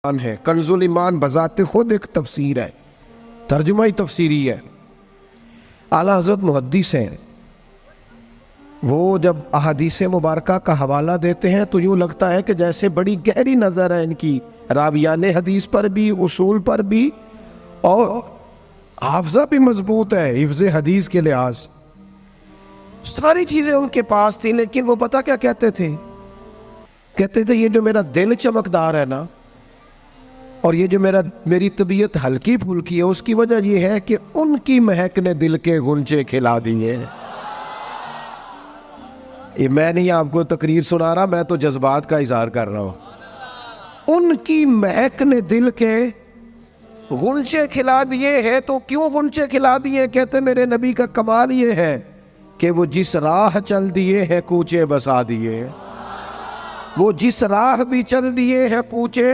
ایمان ہے۔ کنز الایمان بذات خود ایک تفسیر ہے، ترجمہ ہی تفسیری ہے۔ اعلیٰ حضرت محدث ہیں، وہ جب احادیث مبارکہ کا حوالہ دیتے ہیں تو یوں لگتا ہے کہ جیسے بڑی گہری نظر ہے ان کی، راویان حدیث پر بھی، اصول پر بھی، اور حافظہ بھی مضبوط ہے حفظ حدیث کے لحاظ۔ ساری چیزیں ان کے پاس تھیں، لیکن وہ پتہ کیا کہتے تھے؟ کہتے تھے یہ جو میرا دل چمکدار ہے نا، اور یہ جو میری طبیعت ہلکی پھلکی ہے، اس کی وجہ یہ ہے کہ ان کی مہک نے دل کے غنچے کھلا دیے۔ یہ میں نہیں آپ کو تقریر سنا رہا، میں تو جذبات کا اظہار کر رہا ہوں۔ ان کی مہک نے دل کے غنچے کھلا دیے ہیں۔ تو کیوں غنچے کھلا دیے؟ کہتے میرے نبی کا کمال یہ ہے کہ وہ جس راہ چل دیے ہیں کوچے بسا دیے، وہ جس راہ بھی چل دیے ہیں کوچے